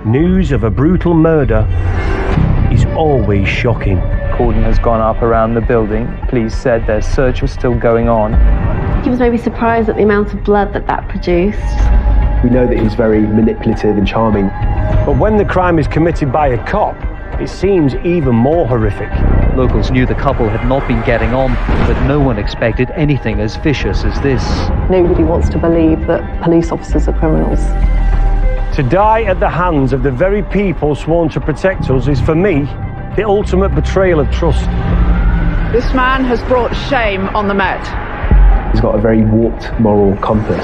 News of a brutal murder is always shocking. Cordon has gone up around the building. Police said their search was still going on. He was maybe surprised at the amount of blood that produced. We know that he's very manipulative and charming. But when the crime is committed by a cop, it seems even more horrific. Locals knew the couple had not been getting on, but no one expected anything as vicious as this. Nobody wants to believe that police officers are criminals. To die at the hands of the very people sworn to protect us is, for me, the ultimate betrayal of trust. This man has brought shame on the Met. He's got a very warped moral compass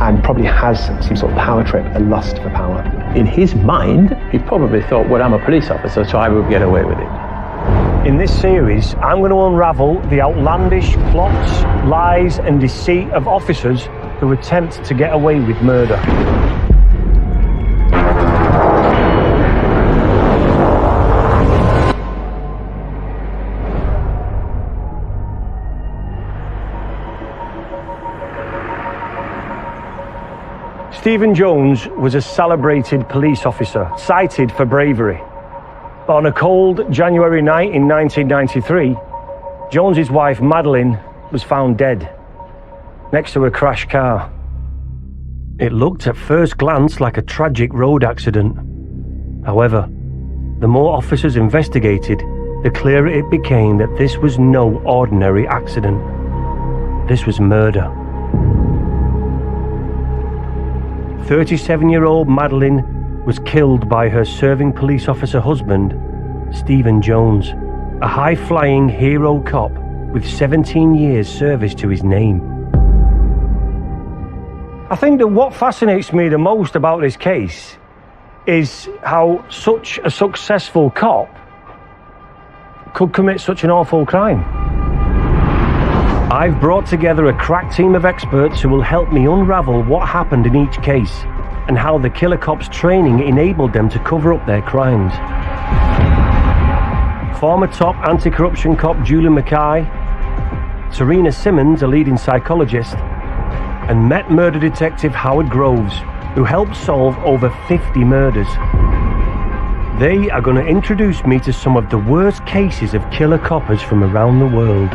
and probably has some sort of power trip, a lust for power. In his mind, he probably thought, well, I'm a police officer, so I will get away with it. In this series, I'm going to unravel the outlandish plots, lies and deceit of officers who attempt to get away with murder. Stephen Jones was a celebrated police officer, cited for bravery. But on a cold January night in 1993, Jones's wife Madeline was found dead next to a crashed car. It looked at first glance like a tragic road accident. However, the more officers investigated, the clearer it became that this was no ordinary accident. This was murder. 37-year-old Madeline was killed by her serving police officer husband, Stephen Jones, a high-flying hero cop with 17 years service to his name. I think that what fascinates me the most about this case is how such a successful cop could commit such an awful crime. I've brought together a crack team of experts who will help me unravel what happened in each case and how the killer cop's training enabled them to cover up their crimes. Former top anti-corruption cop Julie McKie, Serena Simmons, a leading psychologist, and Met murder detective Howard Groves, who helped solve over 50 murders. They are going to introduce me to some of the worst cases of killer coppers from around the world.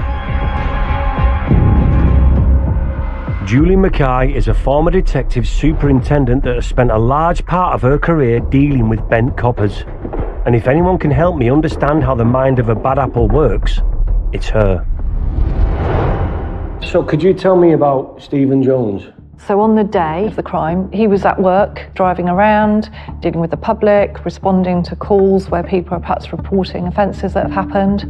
Julie McKie is a former detective superintendent that has spent a large part of her career dealing with bent coppers. And if anyone can help me understand how the mind of a bad apple works, it's her. So could you tell me about Stephen Jones? So on the day of the crime, he was at work, driving around, dealing with the public, responding to calls where people are perhaps reporting offences that have happened.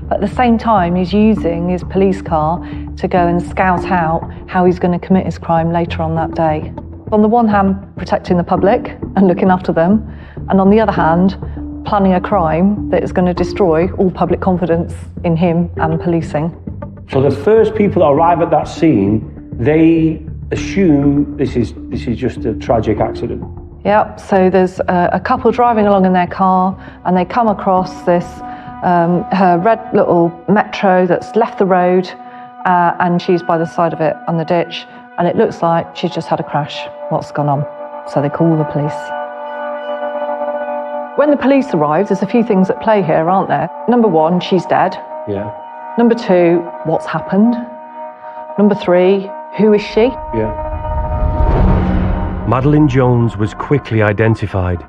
But at the same time, he's using his police car to go and scout out how he's going to commit his crime later on that day. On the one hand, protecting the public and looking after them, and on the other hand, planning a crime that is going to destroy all public confidence in him and policing. So the first people that arrive at that scene, they assume this is just a tragic accident. Yep, so there's a couple driving along in their car and they come across this, her red little Metro that's left the road and she's by the side of it on the ditch and it looks like she's just had a crash. What's gone on? So they call the police. When the police arrive, there's a few things at play here, aren't there? Number one, she's dead. Yeah. Number two, what's happened? Number three, who is she? Yeah. Madeline Jones was quickly identified,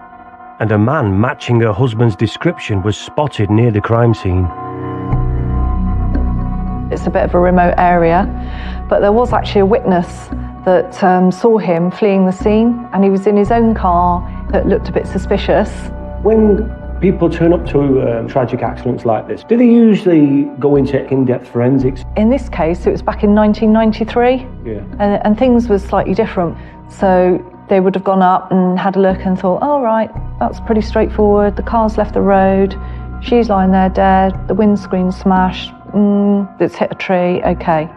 and a man matching her husband's description was spotted near the crime scene. It's a bit of a remote area, but there was actually a witness that saw him fleeing the scene, and he was in his own car that looked a bit suspicious. When people turn up to tragic accidents like this, do they usually go into in-depth forensics? In this case, it was back in 1993, and things were slightly different. So they would have gone up and had a look and thought, oh, right, that's pretty straightforward. The car's left the road, she's lying there dead, the windscreen's smashed, it's hit a tree, okay.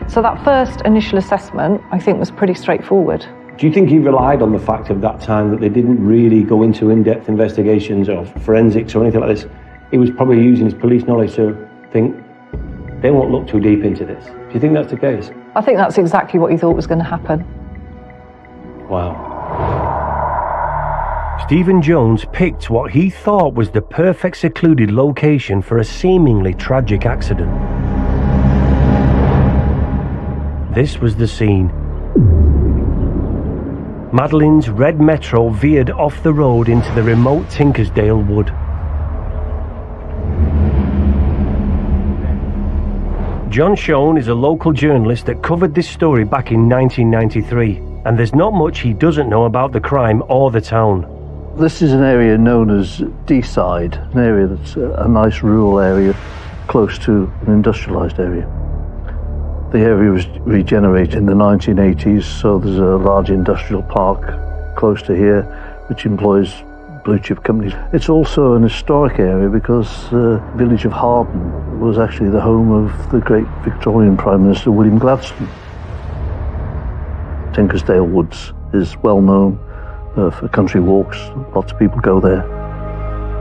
So that first initial assessment, I think, was pretty straightforward. Do you think he relied on the fact of that time that they didn't really go into in-depth investigations of forensics or anything like this? He was probably using his police knowledge to think, they won't look too deep into this. Do you think that's the case? I think that's exactly what he thought was going to happen. Wow. Stephen Jones picked what he thought was the perfect secluded location for a seemingly tragic accident. This was the scene. Madeleine's red Metro veered off the road into the remote Tinkersdale Wood. John Shone is a local journalist that covered this story back in 1993, and there's not much he doesn't know about the crime or the town. This is an area known as D-side, an area that's a nice rural area close to an industrialised area. The area was regenerated in the 1980s, so there's a large industrial park close to here which employs blue chip companies. It's also an historic area because the village of Harden was actually the home of the great Victorian Prime Minister William Gladstone. Tinkersdale Woods is well known for country walks. Lots of people go there.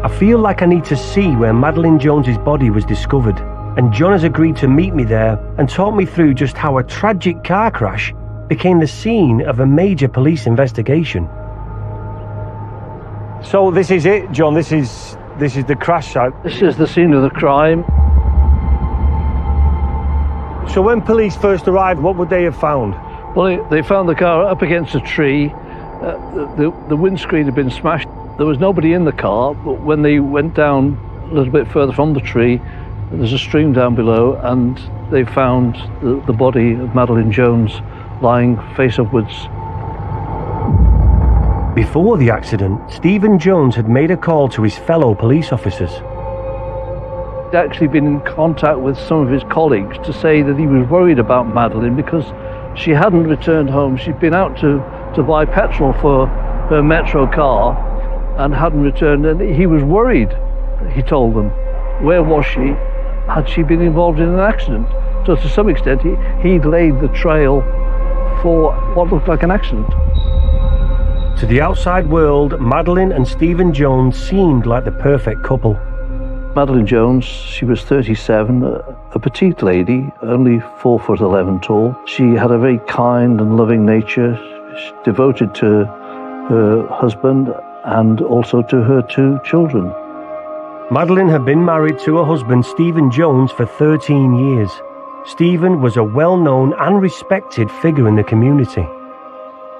I feel like I need to see where Madeleine Jones's body was discovered, and John has agreed to meet me there and talk me through just how a tragic car crash became the scene of a major police investigation. So this is it, John. This is the crash site. This is the scene of the crime. So when police first arrived, what would they have found? Well, they found the car up against a tree. The windscreen had been smashed. There was nobody in the car, but when they went down a little bit further from the tree, there's a stream down below, and they found the body of Madeleine Jones lying face upwards. Before the accident, Stephen Jones had made a call to his fellow police officers. He'd actually been in contact with some of his colleagues to say that he was worried about Madeleine because she hadn't returned home. She'd been out to buy petrol for her Metro car and hadn't returned, and he was worried, he told them. Where was she? Had she been involved in an accident? So to some extent he'd laid the trail for what looked like an accident. To the outside world, Madeleine and Stephen Jones seemed like the perfect couple. Madeleine Jones, she was 37, a petite lady, only 4'11" tall. She had a very kind and loving nature, devoted to her husband and also to her 2 children. Madeleine had been married to her husband Stephen Jones for 13 years. Stephen was a well-known and respected figure in the community.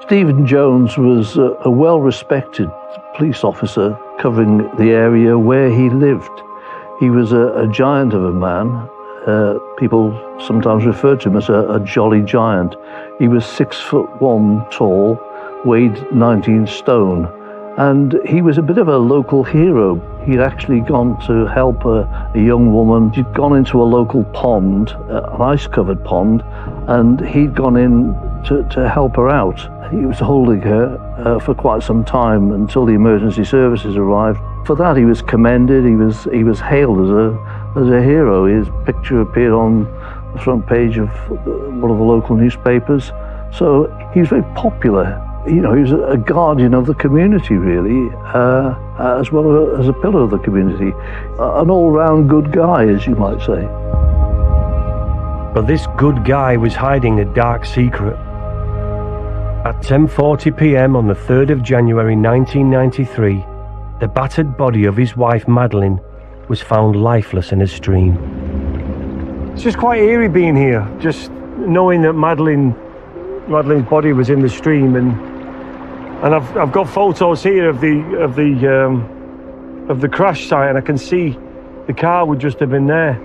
Stephen Jones was a well-respected police officer covering the area where he lived. He was a giant of a man. People sometimes referred to him as a jolly giant. He was 6'1" tall, weighed 19 stone, and he was a bit of a local hero. He'd actually gone to help a young woman. She'd gone into a local pond, an ice-covered pond, and he'd gone in to help her out. He was holding her for quite some time until the emergency services arrived. For that, he was commended. He was hailed as a hero. His picture appeared on the front page of one of the local newspapers. So he was very popular. You know, he was a guardian of the community, really, as well as a pillar of the community. An all-round good guy, as you might say. But this good guy was hiding a dark secret. At 10:40 p.m. on the 3rd of January 1993, the battered body of his wife Madeleine was found lifeless in a stream. It's just quite eerie being here, just knowing that Madeleine's body was in the stream, and I've got photos here of the crash site, and I can see the car would just have been there.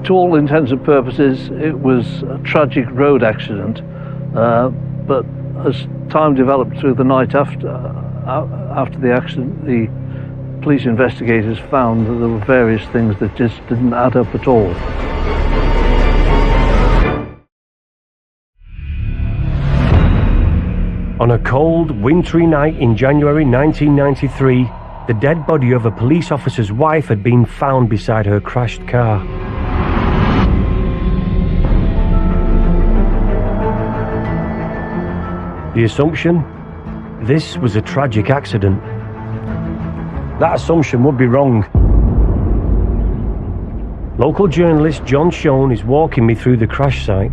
To all intents and purposes, it was a tragic road accident, but as time developed through the night after the accident, the police investigators found that there were various things that just didn't add up at all. On a cold, wintry night in January 1993, the dead body of a police officer's wife had been found beside her crashed car. The assumption? This was a tragic accident. That assumption would be wrong. Local journalist John Shone is walking me through the crash site.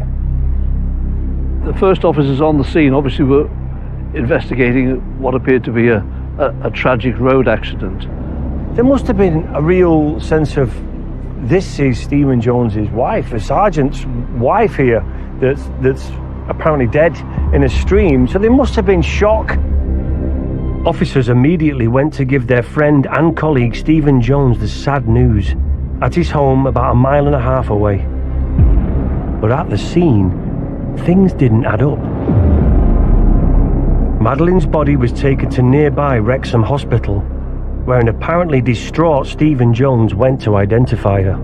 The first officers on the scene obviously were investigating what appeared to be a tragic road accident. There must have been a real sense of, this is Stephen Jones's wife, a sergeant's wife here, that's apparently dead in a stream, so there must have been shock. Officers immediately went to give their friend and colleague Stephen Jones the sad news at his home about 1.5 miles away. But at the scene, things didn't add up. Madeleine's body was taken to nearby Wrexham Hospital, where an apparently distraught Stephen Jones went to identify her.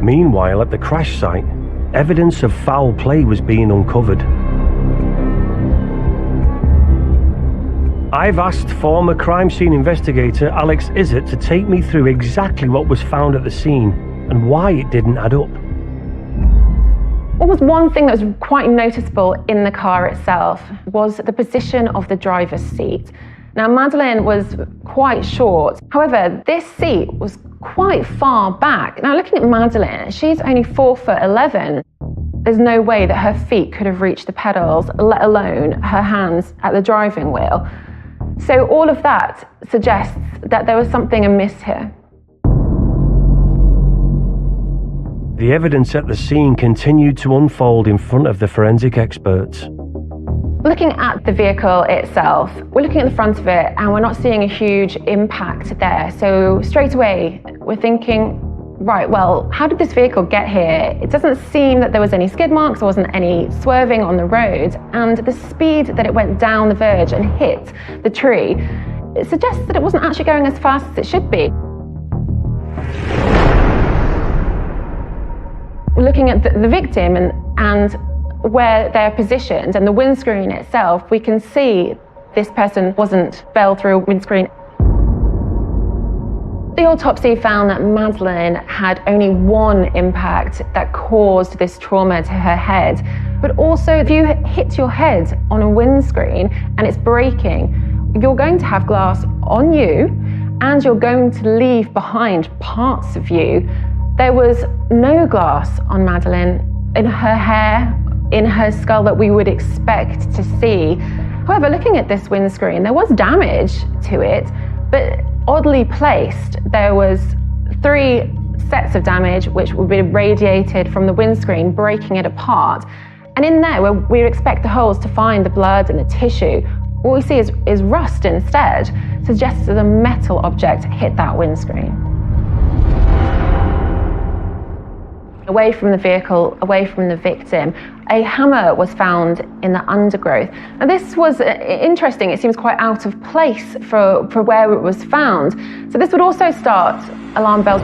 Meanwhile, at the crash site, evidence of foul play was being uncovered. I've asked former crime scene investigator Alex Izzett to take me through exactly what was found at the scene and why it didn't add up. What was one thing that was quite noticeable in the car itself was the position of the driver's seat. Now, Madeleine was quite short. However, this seat was quite far back. Now, looking at Madeleine, she's only 4'11". There's no way that her feet could have reached the pedals, let alone her hands at the driving wheel. So all of that suggests that there was something amiss here. The evidence at the scene continued to unfold in front of the forensic experts. Looking at the vehicle itself, we're looking at the front of it and we're not seeing a huge impact there. So straight away, we're thinking, right, well, how did this vehicle get here? It doesn't seem that there was any skid marks, there wasn't any swerving on the road, and the speed that it went down the verge and hit the tree, it suggests that it wasn't actually going as fast as it should be. Looking at the victim and where they're positioned and the windscreen itself, we can see this person fell through a windscreen. The autopsy found that Madeleine had only one impact that caused this trauma to her head. But also, if you hit your head on a windscreen and it's breaking, you're going to have glass on you and you're going to leave behind parts of you. There was no glass on Madeleine in her hair, in her skull that we would expect to see. However, looking at this windscreen, there was damage to it, but oddly placed. There was 3 sets of damage which would be radiated from the windscreen, breaking it apart. And in there, where we would expect the holes to find the blood and the tissue, what we see is rust instead, suggests that a metal object hit that windscreen. Away from the vehicle, away from the victim, a hammer was found in the undergrowth. And this was interesting. It seems quite out of place for where it was found. So this would also start alarm bells.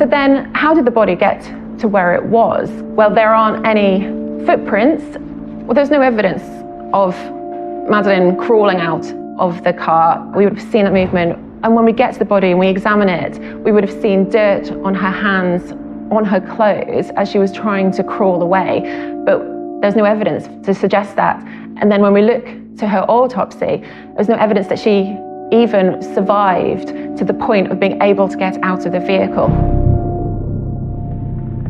So then, how did the body get to where it was? Well, there aren't any footprints. Well, there's no evidence of Madeleine crawling out of the car. We would have seen that movement. And when we get to the body and we examine it, we would have seen dirt on her hands, on her clothes, as she was trying to crawl away. But there's no evidence to suggest that. And then when we look to her autopsy, there's no evidence that she even survived to the point of being able to get out of the vehicle.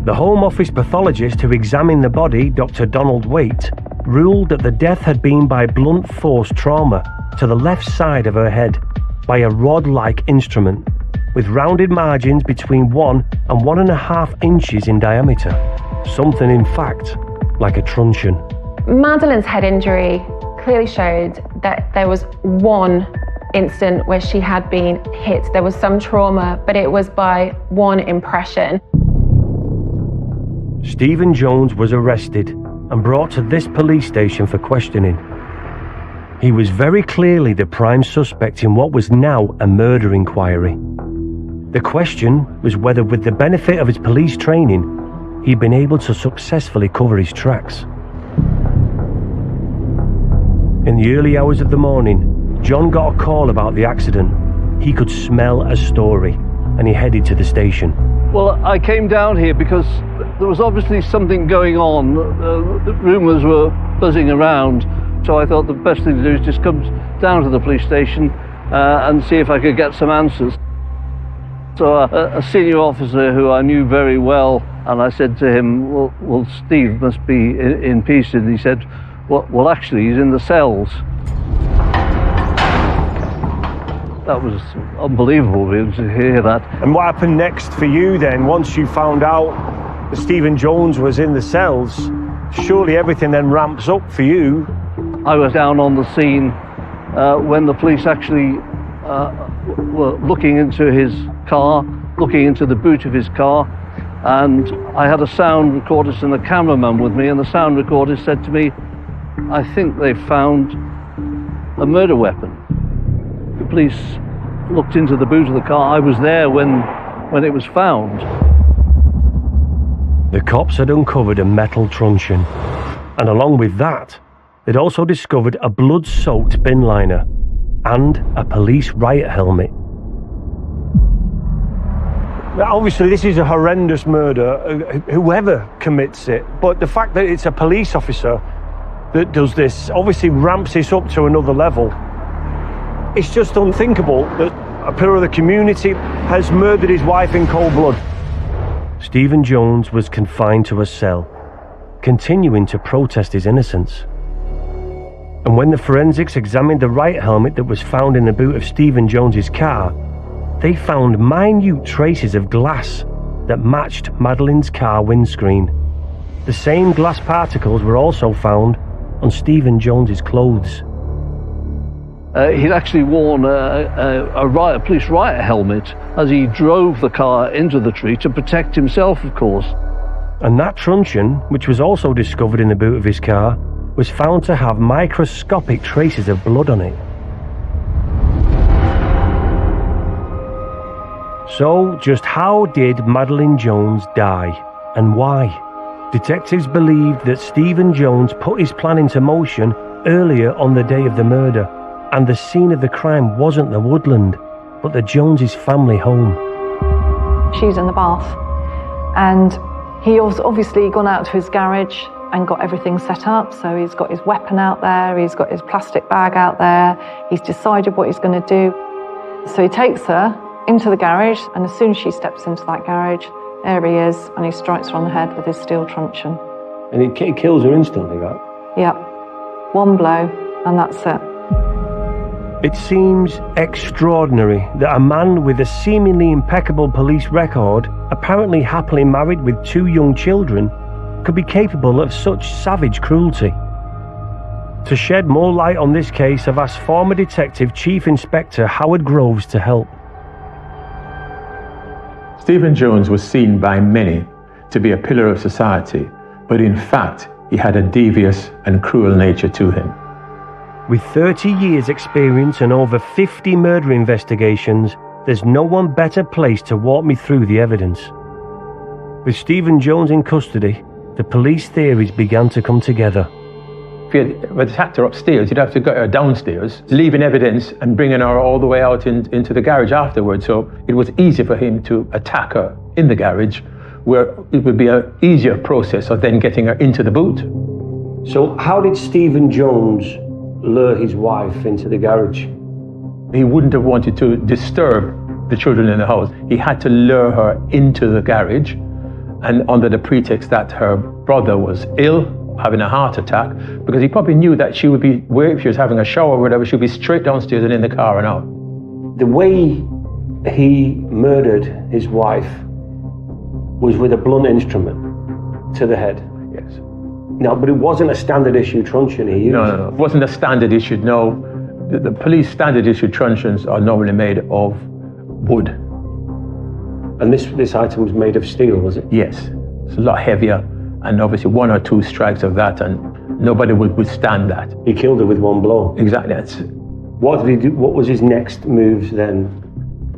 The Home Office pathologist who examined the body, Dr. Donald Waite, ruled that the death had been by blunt force trauma to the left side of her head, by a rod-like instrument with rounded margins between 1 and 1.5 inches in diameter. Something, in fact, like a truncheon. Madeleine's head injury clearly showed that there was one instant where she had been hit. There was some trauma, but it was by one impression. Stephen Jones was arrested and brought to this police station for questioning. He was very clearly the prime suspect in what was now a murder inquiry. The question was whether, with the benefit of his police training, he'd been able to successfully cover his tracks. In the early hours of the morning, John got a call about the accident. He could smell a story, and he headed to the station. Well, I came down here because there was obviously something going on. The rumours were buzzing around. So I thought the best thing to do is just come down to the police station and see if I could get some answers. So a senior officer who I knew very well And I said to him, well Steve must be in pieces. And he said, well, actually, he's in the cells. That was unbelievable to hear that. And what happened next for you then, once you found out that Stephen Jones was in the cells? Surely everything then ramps up for you. I was down on the scene when the police actually were looking into his car, looking into the boot of his car, and I had a sound recordist and a cameraman with me, and the sound recordist said to me, I think they found a murder weapon. The police looked into the boot of the car. I was there when it was found. The cops had uncovered a metal truncheon, and along with that, they'd also discovered a blood-soaked bin liner and a police riot helmet. Now, obviously, this is a horrendous murder, whoever commits it, but the fact that it's a police officer that does this obviously ramps this up to another level. It's just unthinkable that a pillar of the community has murdered his wife in cold blood. Stephen Jones was confined to a cell, continuing to protest his innocence. And when the forensics examined the riot helmet that was found in the boot of Stephen Jones's car, they found minute traces of glass that matched Madeleine's car windscreen. The same glass particles were also found on Stephen Jones's clothes. He'd actually worn a police riot helmet as he drove the car into the tree to protect himself, of course. And that truncheon, which was also discovered in the boot of his car, was found to have microscopic traces of blood on it. So, just how did Madeleine Jones die, and why? Detectives believed that Stephen Jones put his plan into motion earlier on the day of the murder, and the scene of the crime wasn't the woodland, but the Joneses' family home. She's in the bath, and he was obviously gone out to his garage and got everything set up. So he's got his weapon out there, he's got his plastic bag out there, he's decided what he's going to do. So he takes her into the garage, and as soon as she steps into that garage, there he is, and he strikes her on the head with his steel truncheon. And he kills her instantly, right? Yep. One blow, and that's it. It seems extraordinary that a man with a seemingly impeccable police record, apparently happily married with 2 young children, could be capable of such savage cruelty. To shed more light on this case, I've asked former Detective Chief Inspector Howard Groves to help. Stephen Jones was seen by many to be a pillar of society, but in fact, he had a devious and cruel nature to him. With 30 years experience and over 50 murder investigations, there's no one better placed to walk me through the evidence. With Stephen Jones in custody, the police theories began to come together. If you had attacked her upstairs, you'd have to get her downstairs, leaving evidence and bringing her all the way out into the garage afterwards. So it was easy for him to attack her in the garage, where it would be an easier process of then getting her into the boot. So how did Stephen Jones lure his wife into the garage? He wouldn't have wanted to disturb the children in the house. He had to lure her into the garage, and under the pretext that her brother was ill, having a heart attack, because he probably knew that she would be, if she was having a shower or whatever, she'd be straight downstairs and in the car and out. The way he murdered his wife was with a blunt instrument to the head. Yes. No, but it wasn't a standard issue truncheon he used. No. It wasn't a standard issue, no. The police standard issue truncheons are normally made of wood. And this item was made of steel, was it? Yes. It's a lot heavier, and obviously 1 or 2 strikes of that, and nobody would withstand that. He killed her with 1 blow. Exactly. What did he do? What was his next moves then?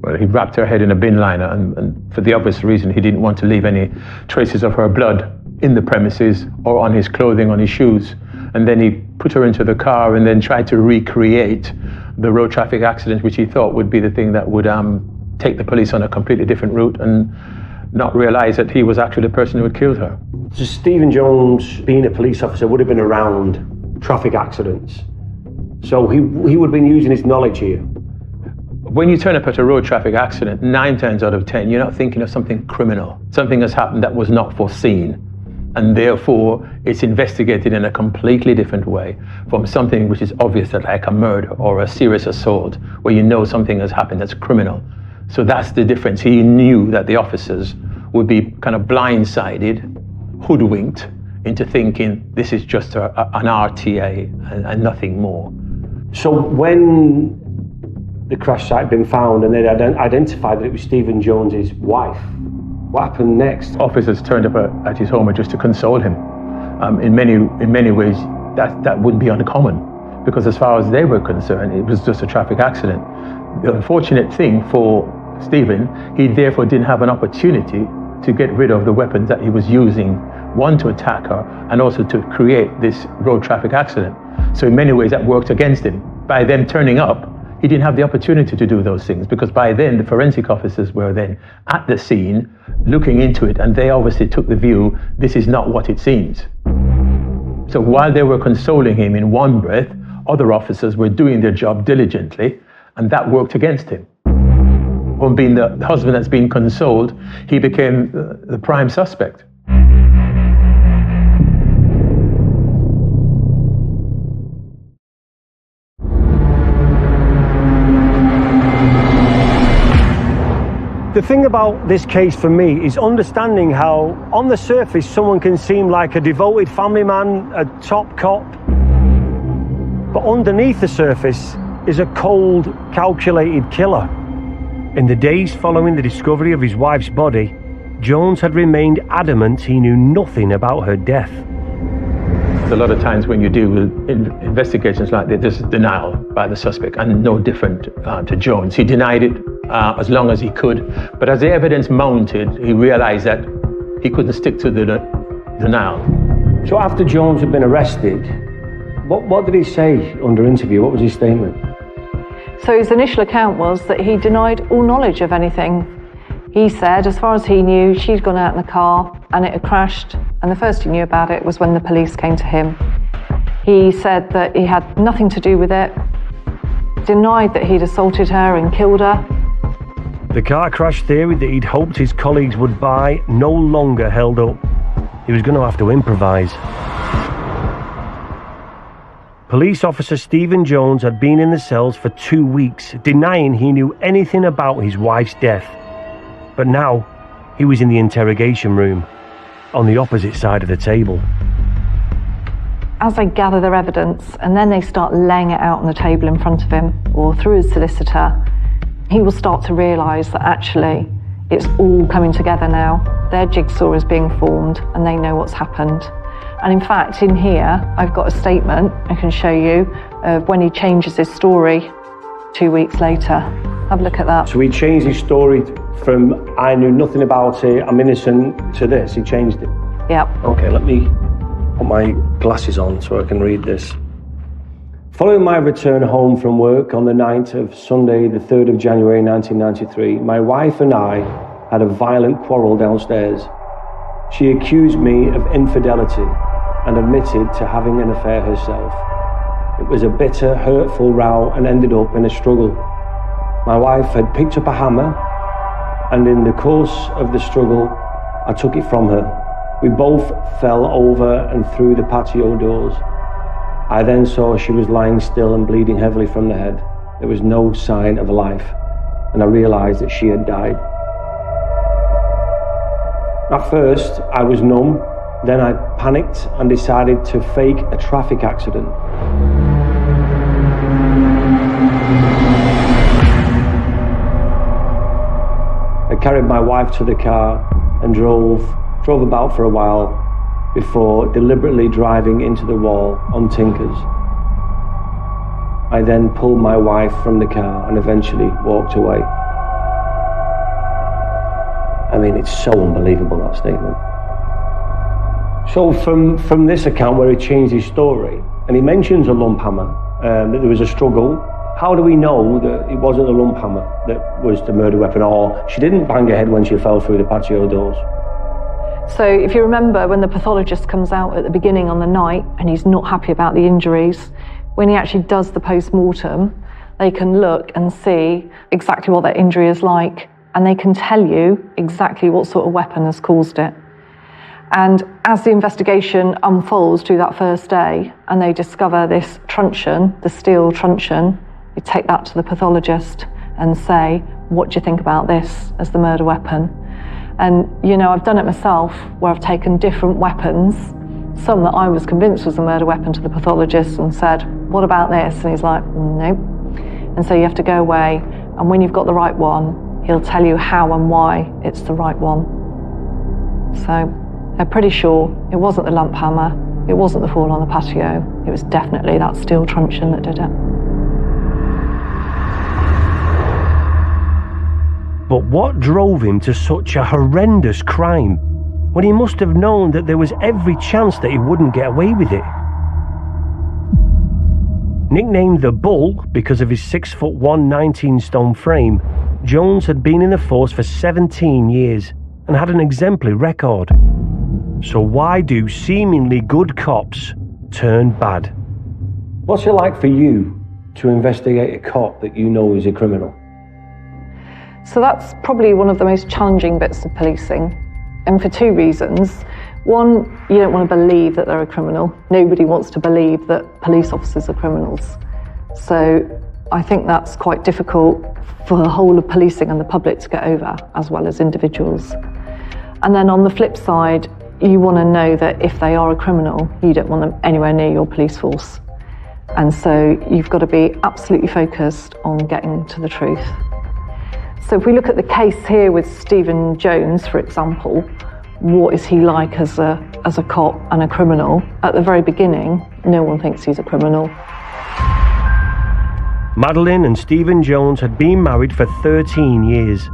Well, he wrapped her head in a bin liner, and for the obvious reason, he didn't want to leave any traces of her blood in the premises or on his clothing, on his shoes. And then he put her into the car and then tried to recreate the road traffic accident, which he thought would be the thing that would take the police on a completely different route, and not realize that he was actually the person who had killed her. So Stephen Jones, being a police officer, would have been around traffic accidents. So he would have been using his knowledge here. When you turn up at a road traffic accident, 9 times out of 10, you're not thinking of something criminal. Something has happened that was not foreseen. And therefore, it's investigated in a completely different way from something which is obvious, like a murder or a serious assault, where you know something has happened that's criminal. So that's the difference. He knew that the officers would be kind of blindsided, hoodwinked into thinking this is just an RTA and nothing more. So when the crash site had been found and they'd identified that it was Stephen Jones's wife, what happened next? Officers turned up at his home just to console him. In many ways, that wouldn't be uncommon, because as far as they were concerned, it was just a traffic accident. The unfortunate thing for Stephen, he therefore didn't have an opportunity to get rid of the weapons that he was using, one, to attack her, and also to create this road traffic accident. So in many ways, that worked against him. By them turning up, he didn't have the opportunity to do those things, because by then the forensic officers were then at the scene looking into it, and they obviously took the view, this is not what it seems. So while they were consoling him in one breath, other officers were doing their job diligently, and that worked against him. From being the husband that's been consoled, he became the prime suspect. The thing about this case for me is understanding how, on the surface, someone can seem like a devoted family man, a top cop, but underneath the surface is a cold, calculated killer. In the days following the discovery of his wife's body, Jones had remained adamant he knew nothing about her death. A lot of times when you deal with investigations like this, there's denial by the suspect, and no different to Jones. He denied it as long as he could, but as the evidence mounted, he realized that he couldn't stick to the denial. So after Jones had been arrested, what did he say under interview? What was his statement? So his initial account was that he denied all knowledge of anything. He said, as far as he knew, she'd gone out in the car and it had crashed, and the first he knew about it was when the police came to him. He said that he had nothing to do with it, denied that he'd assaulted her and killed her. The car crash theory that he'd hoped his colleagues would buy no longer held up. He was going to have to improvise. Police officer Stephen Jones had been in the cells for 2 weeks, denying he knew anything about his wife's death. But now, he was in the interrogation room, on the opposite side of the table. As they gather their evidence, and then they start laying it out on the table in front of him, or through his solicitor, he will start to realise that actually it's all coming together now. Their jigsaw is being formed, and they know what's happened. And in fact, in here, I've got a statement I can show you of when he changes his story 2 weeks later. Have a look at that. So he changed his story from I knew nothing about it, I'm innocent, to this. He changed it. Yep. Okay, let me put my glasses on so I can read this. Following my return home from work on the night of Sunday, the 3rd of January 1993, my wife and I had a violent quarrel downstairs. She accused me of infidelity and admitted to having an affair herself. It was a bitter, hurtful row and ended up in a struggle. My wife had picked up a hammer, and in the course of the struggle, I took it from her. We both fell over and through the patio doors. I then saw she was lying still and bleeding heavily from the head. There was no sign of life, and I realized that she had died. At first, I was numb. Then I panicked and decided to fake a traffic accident. I carried my wife to the car and drove about for a while before deliberately driving into the wall on Tinkers. I then pulled my wife from the car and eventually walked away. I mean, it's so unbelievable, that statement. So from this account where he changed his story, and he mentions a lump hammer, that there was a struggle, how do we know that it wasn't a lump hammer that was the murder weapon, or she didn't bang her head when she fell through the patio doors? So if you remember when the pathologist comes out at the beginning on the night and he's not happy about the injuries, when he actually does the post-mortem, They can look and see exactly what that injury is like, and they can tell you exactly what sort of weapon has caused it. And as the investigation unfolds through that first day, and they discover this truncheon, the steel truncheon, they take that to the pathologist and say, what do you think about this as the murder weapon? And, you know, I've done it myself, where I've taken different weapons, some that I was convinced was a murder weapon, to the pathologist and said, what about this? And he's like, nope. And so you have to go away, and when you've got the right one, he'll tell you how and why it's the right one. So they're pretty sure it wasn't the lump hammer, it wasn't the fall on the patio, it was definitely that steel truncheon that did it. But what drove him to such a horrendous crime, when he must have known that there was every chance that he wouldn't get away with it? Nicknamed the Bull because of his 6'1", 19-stone frame, Jones had been in the force for 17 years and had an exemplary record. So why do seemingly good cops turn bad? What's it like for you to investigate a cop that you know is a criminal? So that's probably one of the most challenging bits of policing, and for two reasons. One, you don't want to believe that they're a criminal. Nobody wants to believe that police officers are criminals. So I think that's quite difficult for the whole of policing and the public to get over, as well as individuals. And then on the flip side, you want to know that if they are a criminal, you don't want them anywhere near your police force. And so you've got to be absolutely focused on getting to the truth. So if we look at the case here with Stephen Jones, for example, what is he like as a cop and a criminal? At the very beginning, no one thinks he's a criminal. Madeleine and Stephen Jones had been married for 13 years.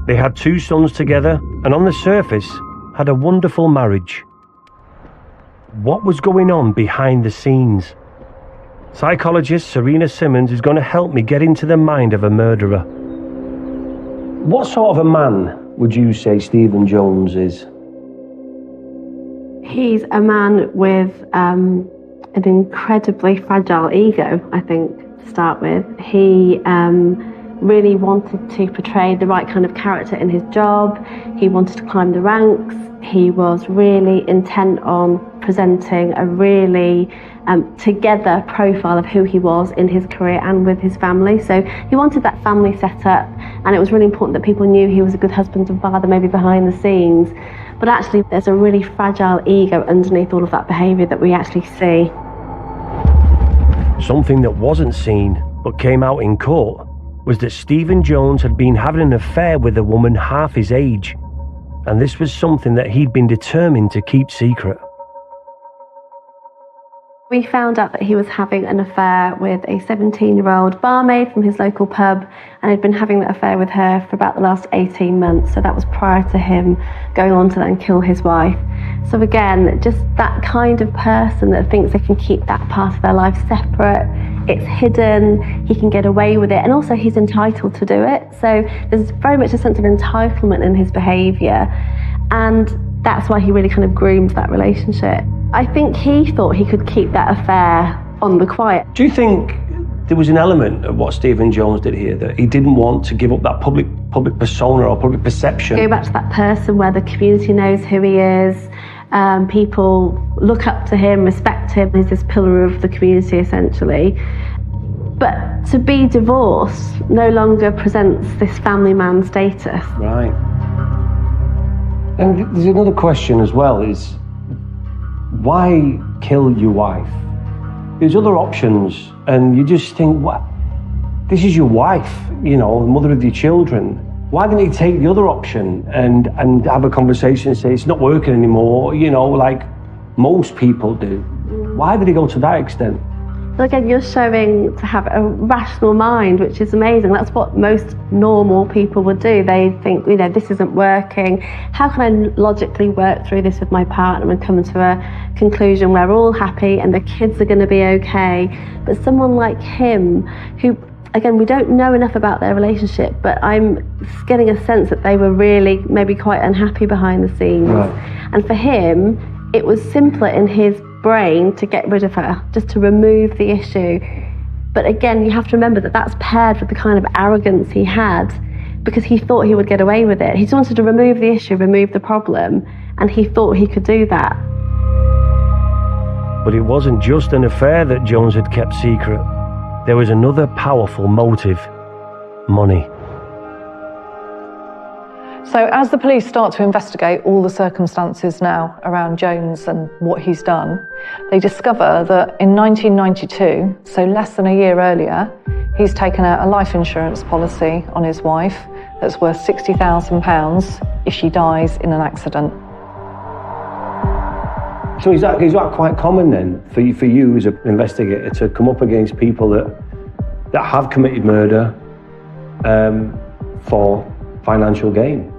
They had 2 sons together, and on the surface, had a wonderful marriage. What was going on behind the scenes? Psychologist Serena Simmons is going to help me get into the mind of a murderer. What sort of a man would you say Stephen Jones is? He's a man with an incredibly fragile ego, I think, to start with. He really wanted to portray the right kind of character in his job. He wanted to climb the ranks. He was really intent on presenting a really together profile of who he was in his career and with his family. So he wanted that family set up, and it was really important that people knew he was a good husband and father, maybe behind the scenes. But actually, there's a really fragile ego underneath all of that behaviour that we actually see. Something that wasn't seen, but came out in court, was that Stephen Jones had been having an affair with a woman half his age, and this was something that he'd been determined to keep secret. We found out that he was having an affair with a 17-year-old barmaid from his local pub, and he'd been having that affair with her for about the last 18 months. So that was prior to him going on to then kill his wife. So again, just that kind of person that thinks they can keep that part of their life separate. It's hidden, he can get away with it, and also he's entitled to do it. So there's very much a sense of entitlement in his behaviour, and that's why he really kind of groomed that relationship. I think he thought he could keep that affair on the quiet. Do you think there was an element of what Stephen Jones did here, that he didn't want to give up that public persona or public perception? Go back to that person where the community knows who he is, people look up to him, respect him, he's this pillar of the community essentially. But to be divorced no longer presents this family man status. Right. And there's another question as well, is why kill your wife? There's other options, and you just think, what? This is your wife, you know, the mother of your children. Why didn't he take the other option and have a conversation and say, it's not working anymore, you know, like most people do? Why did he go to that extent? So again, you're showing to have a rational mind, which is amazing. That's what most normal people would do. They think, you know, this isn't working. How can I logically work through this with my partner and come to a conclusion where we're all happy and the kids are going to be okay? But someone like him, who, again, we don't know enough about their relationship, but I'm getting a sense that they were really maybe quite unhappy behind the scenes. Right. And for him, it was simpler in his brain to get rid of her, just to remove the issue. But again, you have to remember that that's paired with the kind of arrogance he had, because he thought he would get away with it. He just wanted to remove the issue, remove the problem, and he thought he could do that. But it wasn't just an affair that Jones had kept secret. There was another powerful motive: money. So as the police start to investigate all the circumstances now around Jones and what he's done, they discover that in 1992, so less than a year earlier, he's taken out a life insurance policy on his wife that's worth £60,000 if she dies in an accident. So is that quite common then for you as an investigator to come up against people that have committed murder for financial gain?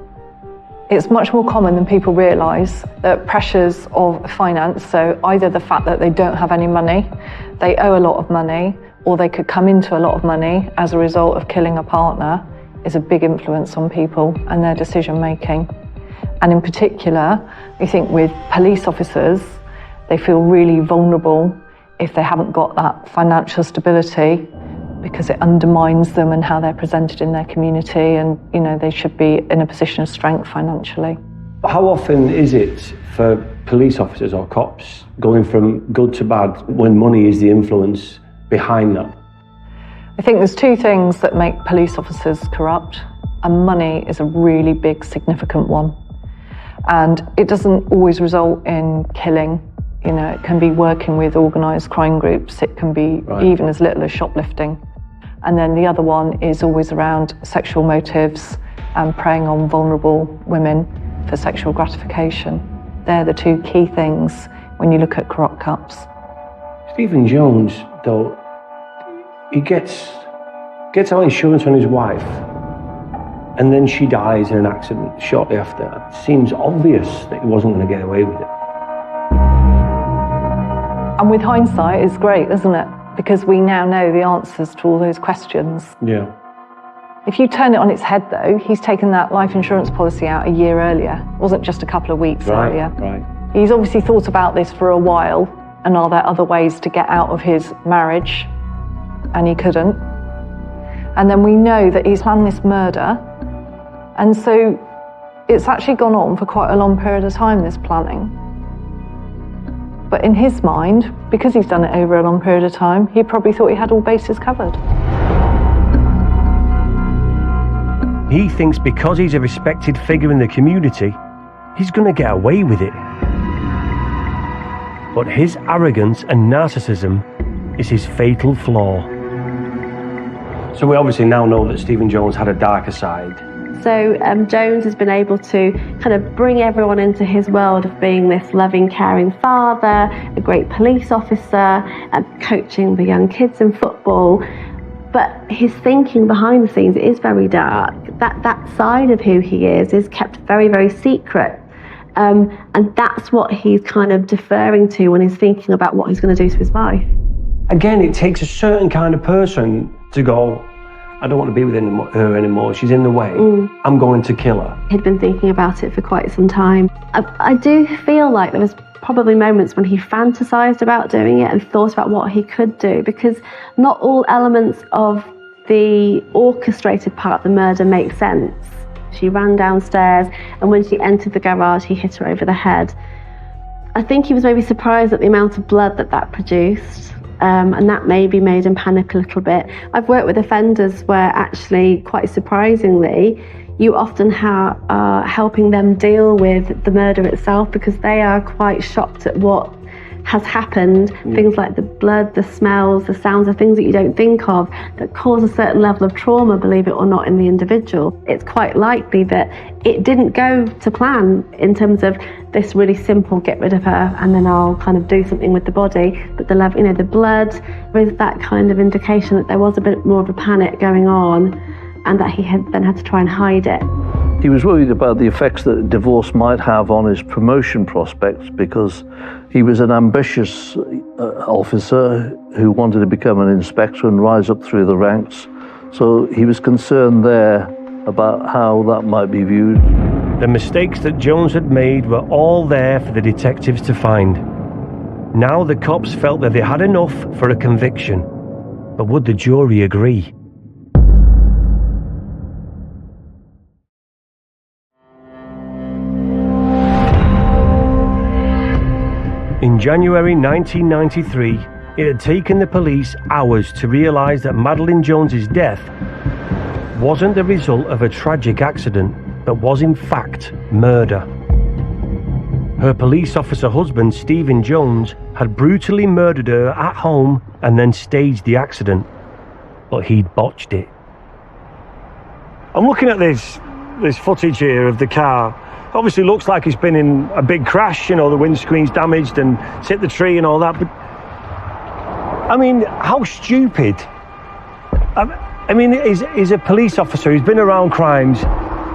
It's much more common than people realise that pressures of finance, so either the fact that they don't have any money, they owe a lot of money, or they could come into a lot of money as a result of killing a partner, is a big influence on people and their decision making. And in particular, I think with police officers, they feel really vulnerable if they haven't got that financial stability, because it undermines them and how they're presented in their community, and they should be in a position of strength financially. How often is it for police officers or cops going from good to bad when money is the influence behind that? I think there's two things that make police officers corrupt, and money is a really big, significant one. And it doesn't always result in killing. It can be working with organised crime groups, it can be even as little as shoplifting. And then the other one is always around sexual motives and preying on vulnerable women for sexual gratification. They're the two key things when you look at corrupt cops. Stephen Jones, though, he gets our insurance on his wife, and then she dies in an accident shortly after. It seems obvious that he wasn't going to get away with it. And with hindsight, it's great, isn't it? Because we now know the answers to all those questions. Yeah. If you turn it on its head, though, he's taken that life insurance policy out a year earlier. It wasn't just a couple of weeks earlier. Right. He's obviously thought about this for a while, and are there other ways to get out of his marriage? And he couldn't. And then we know that he's planned this murder, and so it's actually gone on for quite a long period of time, this planning. But in his mind, because he's done it over a long period of time, he probably thought he had all bases covered. He thinks because he's a respected figure in the community, he's going to get away with it. But his arrogance and narcissism is his fatal flaw. So we obviously now know that Stephen Jones had a darker side. So Jones has been able to kind of bring everyone into his world of being this loving, caring father, a great police officer, coaching the young kids in football. But his thinking behind the scenes is very dark. That side of who he is kept very, very secret. And that's what he's kind of deferring to when he's thinking about what he's going to do to his wife. Again, it takes a certain kind of person to go, I don't want to be with her anymore, she's in the way, I'm going to kill her. He'd been thinking about it for quite some time. I do feel like there was probably moments when he fantasized about doing it and thought about what he could do, because not all elements of the orchestrated part of the murder make sense. She ran downstairs, and when she entered the garage, he hit her over the head. I think he was maybe surprised at the amount of blood that produced. And that maybe made him panic a little bit. I've worked with offenders where actually, quite surprisingly, you often are helping them deal with the murder itself, because they are quite shocked at what has happened. Things like the blood, the smells, the sounds, the things that you don't think of that cause a certain level of trauma, believe it or not, in the individual. It's quite likely that it didn't go to plan in terms of this really simple get rid of her and then I'll kind of do something with the body. But the level, the blood, with that kind of indication that there was a bit more of a panic going on, and that he had to try and hide it. He was worried about the effects that divorce might have on his promotion prospects, because he was an ambitious officer who wanted to become an inspector and rise up through the ranks. So he was concerned there about how that might be viewed. The mistakes that Jones had made were all there for the detectives to find. Now the cops felt that they had enough for a conviction. But would the jury agree? In January 1993, it had taken the police hours to realise that Madeleine Jones's death wasn't the result of a tragic accident, but was in fact murder. Her police officer husband, Stephen Jones, had brutally murdered her at home and then staged the accident, but he'd botched it. I'm looking at this footage here of the car. Obviously looks like it's been in a big crash, you know, the windscreen's damaged and it's hit the tree and all that, but I mean, how stupid. I mean, he's a police officer, he's been around crimes.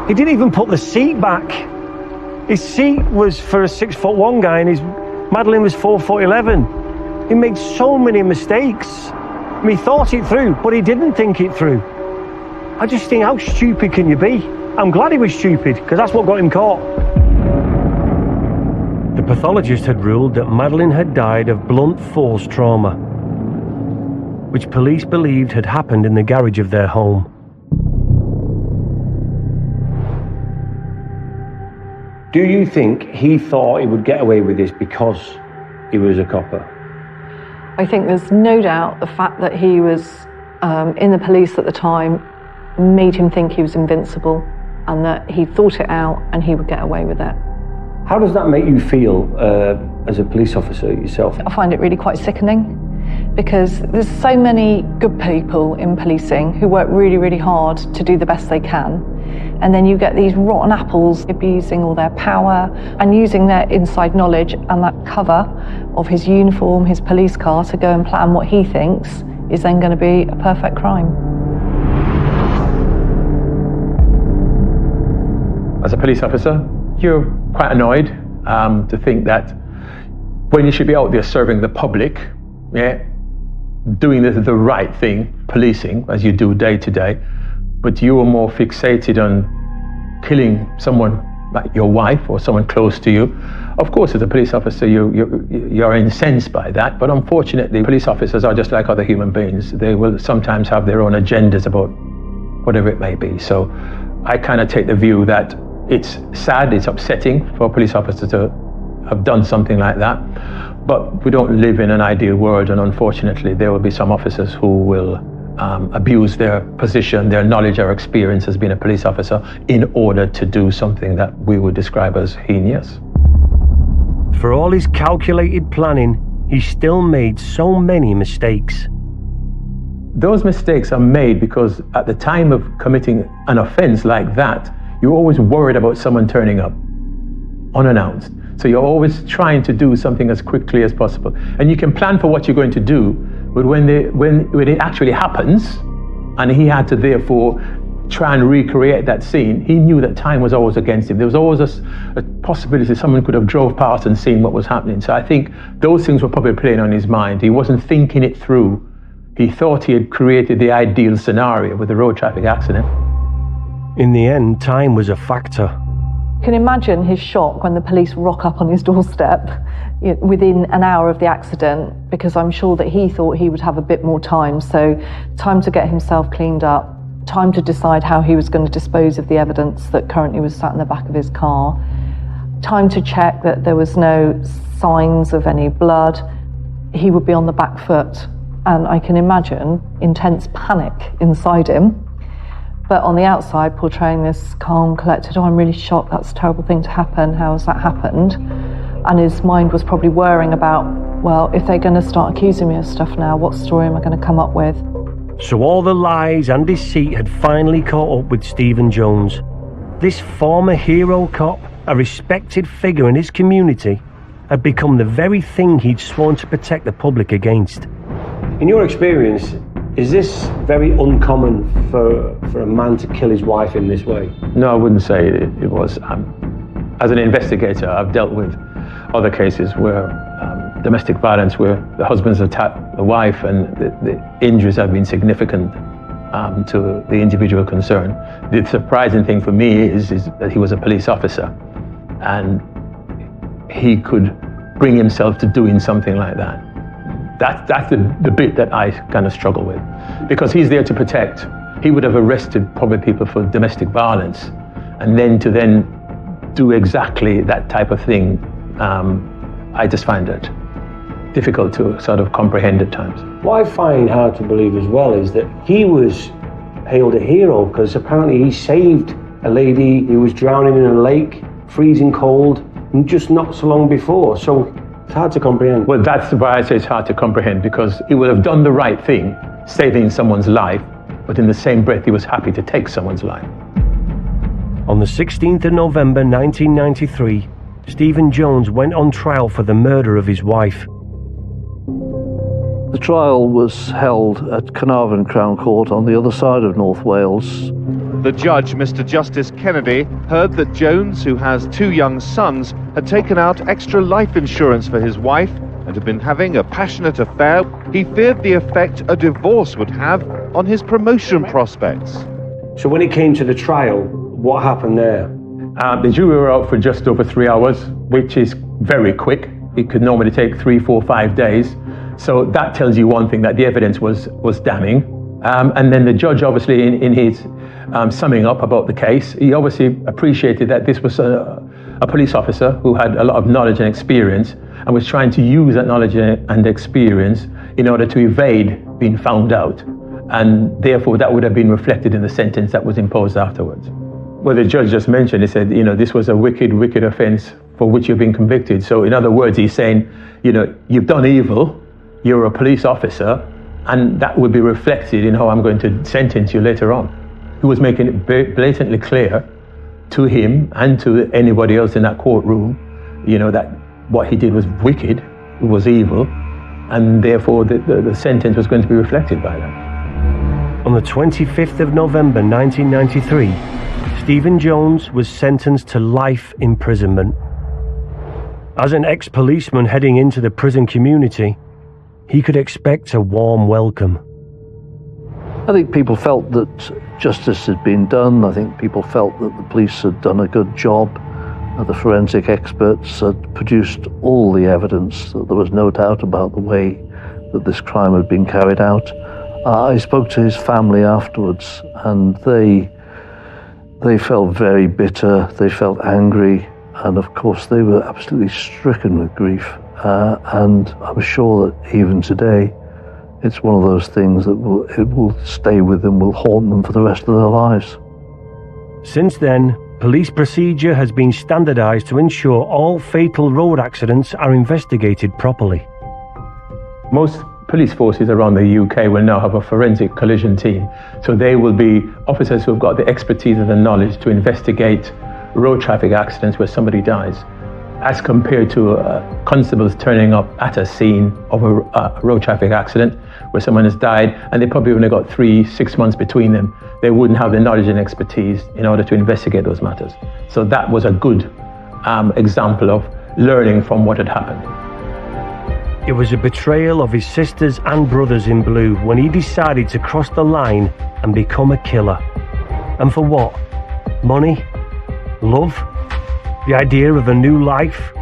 He didn't even put the seat back. His seat was for a 6'1" guy and Madeleine was 4'11". He made so many mistakes. I mean, he thought it through, but he didn't think it through. I just think, how stupid can you be? I'm glad he was stupid, because that's what got him caught. The pathologist had ruled that Madeleine had died of blunt force trauma, which police believed had happened in the garage of their home. Do you think he thought he would get away with this because he was a copper? I think there's no doubt the fact that he was in the police at the time made him think he was invincible and that he thought it out and he would get away with it. How does that make you feel as a police officer yourself? I find it really quite sickening because there's so many good people in policing who work really, really hard to do the best they can. And then you get these rotten apples abusing all their power and using their inside knowledge and that cover of his uniform, his police car, to go and plan what he thinks is then going to be a perfect crime. As a police officer, you're quite annoyed to think that when you should be out there serving the public, doing the right thing, policing, as you do day to day, but you are more fixated on killing someone like your wife or someone close to you. Of course, as a police officer, you're incensed by that, but unfortunately, police officers are just like other human beings. They will sometimes have their own agendas about whatever it may be. So I kind of take the view that it's sad, it's upsetting for a police officer to have done something like that, but we don't live in an ideal world, and unfortunately there will be some officers who will abuse their position, their knowledge or experience as being a police officer in order to do something that we would describe as heinous. For all his calculated planning, he still made so many mistakes. Those mistakes are made because at the time of committing an offense like that, you're always worried about someone turning up unannounced. So you're always trying to do something as quickly as possible. And you can plan for what you're going to do, but when it actually happens, and he had to therefore try and recreate that scene, he knew that time was always against him. There was always a possibility someone could have drove past and seen what was happening. So I think those things were probably playing on his mind. He wasn't thinking it through. He thought he had created the ideal scenario with the road traffic accident. In the end, time was a factor. You can imagine his shock when the police rock up on his doorstep within an hour of the accident, because I'm sure that he thought he would have a bit more time. So time to get himself cleaned up, time to decide how he was going to dispose of the evidence that currently was sat in the back of his car, time to check that there was no signs of any blood. He would be on the back foot, and I can imagine intense panic inside him. But on the outside, portraying this calm, collected, I'm really shocked, that's a terrible thing to happen, how has that happened? And his mind was probably worrying about, well, if they're going to start accusing me of stuff now, what story am I going to come up with? So all the lies and deceit had finally caught up with Stephen Jones. This former hero cop, a respected figure in his community, had become the very thing he'd sworn to protect the public against. In your experience, is this very uncommon for a man to kill his wife in this way? No, I wouldn't say it was. As an investigator, I've dealt with other cases where domestic violence, where the husband's attacked the wife and the injuries have been significant to the individual concerned. The surprising thing for me is that he was a police officer and he could bring himself to doing something like that. That's the bit that I kind of struggle with, because he's there to protect. He would have arrested probably people for domestic violence, and then to do exactly that type of thing, I just find it difficult to sort of comprehend at times. What I find hard to believe as well is that he was hailed a hero, because apparently he saved a lady who was drowning in a lake, freezing cold, just not so long before. So it's hard to comprehend. Well, that's why I say it's hard to comprehend, because he would have done the right thing, saving someone's life, but in the same breath he was happy to take someone's life. On the 16th of November 1993, Stephen Jones went on trial for the murder of his wife. The trial was held at Carnarvon Crown Court on the other side of North Wales. The judge, Mr. Justice Kennedy, heard that Jones, who has 2 young sons, had taken out extra life insurance for his wife and had been having a passionate affair. He feared the effect a divorce would have on his promotion prospects. So when it came to the trial, what happened there? The jury were out for just over 3 hours, which is very quick. It could normally take 3, 4, 5 days. So that tells you one thing, that the evidence was damning. And then the judge, obviously, in his summing up about the case, he obviously appreciated that this was a police officer who had a lot of knowledge and experience, and was trying to use that knowledge and experience in order to evade being found out. And therefore, that would have been reflected in the sentence that was imposed afterwards. Well, the judge just mentioned, he said, this was a wicked, wicked offence for which you've been convicted. So in other words, he's saying, you've done evil, you're a police officer, and that would be reflected in how I'm going to sentence you later on. He was making it blatantly clear to him and to anybody else in that courtroom, that what he did was wicked, it was evil, and therefore the sentence was going to be reflected by that. On the 25th of November 1993, Stephen Jones was sentenced to life imprisonment. As an ex-policeman heading into the prison community, he could expect a warm welcome. I think people felt that justice had been done. I think people felt that the police had done a good job. The forensic experts had produced all the evidence, that there was no doubt about the way that this crime had been carried out. I spoke to his family afterwards, and they felt very bitter, they felt angry, and of course they were absolutely stricken with grief. And I'm sure that even today, it's one of those things that will stay with them, will haunt them for the rest of their lives. Since then, police procedure has been standardised to ensure all fatal road accidents are investigated properly. Most police forces around the UK will now have a forensic collision team. So they will be officers who have got the expertise and the knowledge to investigate road traffic accidents where somebody dies, as compared to constables turning up at a scene of a road traffic accident where someone has died, and they probably only got 3-6 months between them. They wouldn't have the knowledge and expertise in order to investigate those matters. So that was a good example of learning from what had happened. It was a betrayal of his sisters and brothers in blue when he decided to cross the line and become a killer. And for what? Money? Love? The idea of a new life?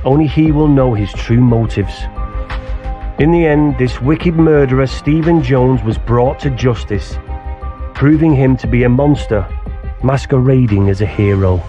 Only he will know his true motives. In the end, this wicked murderer Stephen Jones was brought to justice, proving him to be a monster masquerading as a hero.